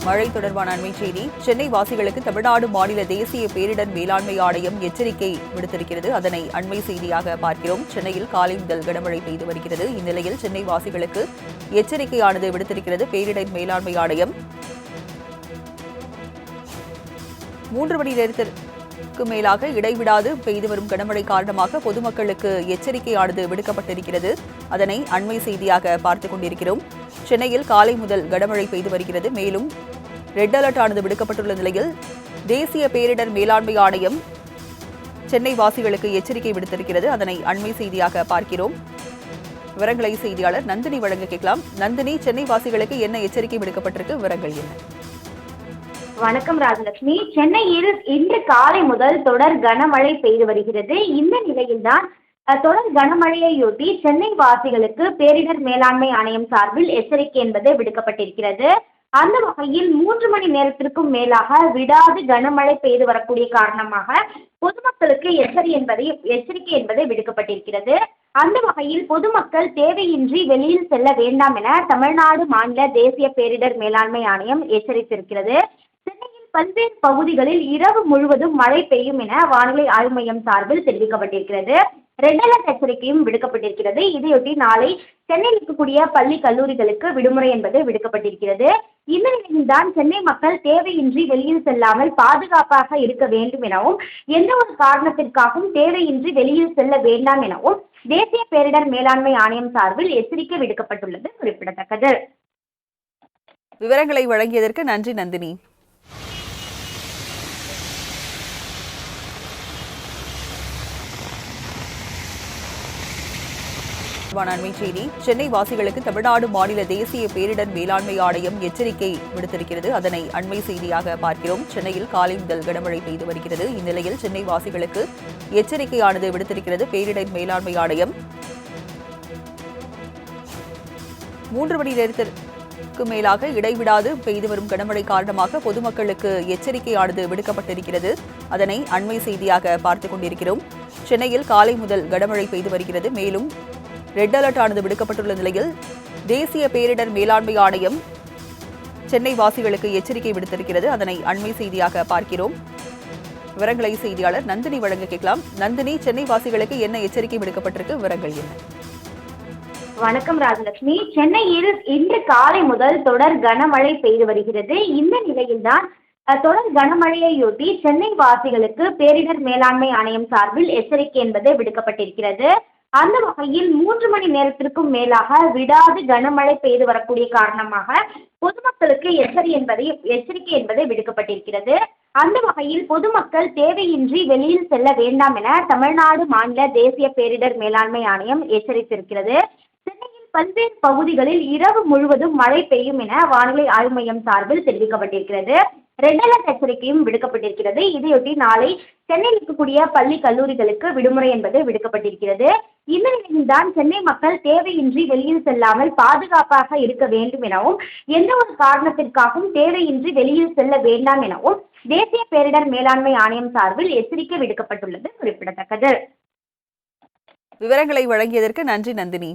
மழை தொடர்பான அண்மை செய்தி. சென்னை வாசிகளுக்கு தமிழ்நாடு மாநில தேசிய பேரிடர் மேலாண்மை ஆணையம் எச்சரிக்கை விடுத்திருக்கிறது. அதனை அண்மை செய்தியாக பார்க்கிறோம். சென்னையில் காலை முதல் கனமழை பெய்து வருகிறது. இந்நிலையில் சென்னை வாசிகளுக்கு எச்சரிக்கையானது விடுத்திருக்கிறது பேரிடர் மேலாண்மை ஆணையம். 3 மணி நேரத்திற்கு மேலாக இடைவிடாது பெய்து வரும் கனமழை காரணமாக பொதுமக்களுக்கு எச்சரிக்கையானது விடுக்கப்பட்டிருக்கிறது. அதனை அண்மை செய்தியாக பார்த்துக் கொண்டிருக்கிறோம். சென்னையில் காலை முதல் கனமழை பெய்து வருகிறது. மேலும் ரெட் அலர்ட் ஆனது விடுக்கப்பட்டுள்ள நிலையில் தேசிய பேரிடர் மேலாண்மை ஆணையம் சென்னை வாசிகளுக்கு எச்சரிக்கை விடுத்திருக்கிறது. அதனை அண்மை செய்தியாக பார்க்கிறோம். விவரங்களை செய்தியாளர் நந்தினி வழங்க கேட்கலாம். நந்தினி, சென்னை வாசிகளுக்கு என்ன எச்சரிக்கை விடுக்கப்பட்டிருக்கு? விவரங்கள் என்ன? வணக்கம் ராஜலட்சுமி. சென்னையில் இன்று காலை முதல் தொடர் கனமழை பெய்து வருகிறது. இந்த நிலையில்தான் தொடர் கனமழையையொட்டி சென்னை வாசிகளுக்கு பேரிடர் மேலாண்மை ஆணையம் சார்பில் எச்சரிக்கை என்பது விடுக்கப்பட்டிருக்கிறது. அந்த வகையில் 3 மணி நேரத்திற்கும் மேலாக விடாது கனமழை பெய்து வரக்கூடிய காரணமாக பொதுமக்களுக்கு எச்சரிக்கை என்பது விடுக்கப்பட்டிருக்கிறது. அந்த வகையில் பொதுமக்கள் தேவையின்றி வெளியில் செல்ல வேண்டாம் என தமிழ்நாடு மாநில தேசிய பேரிடர் மேலாண்மை ஆணையம் எச்சரித்திருக்கிறது. சென்னையில் பல்வேறு பகுதிகளில் இரவு முழுவதும் மழை பெய்யும் என வானிலை ஆய்வு மையம் சார்பில் தெரிவிக்கப்பட்டிருக்கிறது. ரெட் அலர்ட் எச்சரிக்கையும் விடுக்கப்பட்டிருக்கிறது. இதையொட்டி நாளை சென்னையில் இருக்கக்கூடிய பள்ளி கல்லூரிகளுக்கு விடுமுறை என்பது விடுக்கப்பட்டிருக்கிறது. இந்த நிலையில்தான் சென்னை மக்கள் தேவையின்றி வெளியில் செல்லாமல் பாதுகாப்பாக இருக்க வேண்டும் எனவும் எந்த ஒரு காரணத்திற்காகவும் தேவையின்றி வெளியில் செல்ல வேண்டாம் எனவும் தேசிய பேரிடர் மேலாண்மை ஆணையம் சார்பில் எச்சரிக்கை விடுக்கப்பட்டுள்ளது குறிப்பிடத்தக்கது. விவரங்களை வழங்கியதற்கு நன்றி நந்தினி. அண்மை செய்தி. சென்னை வாசிகளுக்கு தமிழ்நாடு மாநில தேசிய பேரிடர் மேலாண்மை ஆணையம் எச்சரிக்கை விடுத்திருக்கிறது. அதனை அண்மை செய்தியாக பார்க்கிறோம். சென்னையில் காலை முதல் கனமழை பெய்து வருகிறது. இந்நிலையில் சென்னை வாசிகளுக்கு எச்சரிக்கையானது விடுத்திருக்கிறது பேரிடர் மேலாண்மை ஆணையம். 3 மணி நேரத்திற்கு மேலாக இடைவிடாது பெய்து வரும் கனமழை காரணமாக பொதுமக்களுக்கு எச்சரிக்கையானது விடுக்கப்பட்டிருக்கிறது. அதனை அண்மை செய்தியாக பார்த்துக் கொண்டிருக்கிறோம். சென்னையில் காலை முதல் கனமழை பெய்து வருகிறது. மேலும் ரெட் அலர்ட் ஆனது விடுக்கப்பட்டுள்ள நிலையில் தேசிய பேரிடர் மேலாண்மை ஆணையம் சென்னை வாசிகளுக்கு எச்சரிக்கை விடுத்திருக்கிறது. அதனை அண்மை செய்தியாக பார்க்கிறோம். விவரங்களை செய்தியாளர் நந்தினி வழங்க கேட்கலாம். நந்தினி, சென்னை வாசிகளுக்கு என்ன எச்சரிக்கை விடுக்கப்பட்டிருக்கு? விவரங்கள் என்ன? வணக்கம் ராஜலட்சுமி. சென்னையில் இன்று காலை முதல் தொடர் கனமழை பெய்து வருகிறது. இந்த நிலையில்தான் தொடர் கனமழையையொட்டி சென்னை வாசிகளுக்கு பேரிடர் மேலாண்மை ஆணையம் சார்பில் எச்சரிக்கை என்பது விடுக்கப்பட்டிருக்கிறது. அந்த வகையில் 3 மணி நேரத்திற்கும் மேலாக விடாது கனமழை பெய்து வரக்கூடிய காரணமாக பொதுமக்களுக்கு எச்சரிக்கை என்பது விடுக்கப்பட்டிருக்கிறது. அந்த வகையில் பொதுமக்கள் தேவையின்றி வெளியில் செல்ல வேண்டாம் என தமிழ்நாடு மாநில தேசிய பேரிடர் மேலாண்மை ஆணையம் எச்சரித்திருக்கிறது. சென்னையில் பல்வேறு பகுதிகளில் இரவு முழுவதும் மழை பெய்யும் என வானிலை ஆய்வு மையம் சார்பில் தெரிவிக்கப்பட்டிருக்கிறது. ரெட் அலர்ட் எச்சரிக்கையும் விடுக்கப்பட்டிருக்கிறது. இதையொட்டி நாளை சென்னையில் இருக்கக்கூடிய பள்ளி கல்லூரிகளுக்கு விடுமுறை என்பது விடுக்கப்பட்டிருக்கிறது. இந்த நிலையில்தான் சென்னை மக்கள் தேவையின்றி வெளியில் செல்லாமல் பாதுகாப்பாக இருக்க வேண்டும் எனவும் எந்த ஒரு காரணத்திற்காகவும் தேவையின்றி வெளியில் செல்ல வேண்டாம் எனவும் தேசிய பேரிடர் மேலாண்மை ஆணையம் சார்பில் எச்சரிக்கை விடுக்கப்பட்டுள்ளது குறிப்பிடத்தக்கது. விவரங்களை வழங்கியதற்கு நன்றி நந்தினி.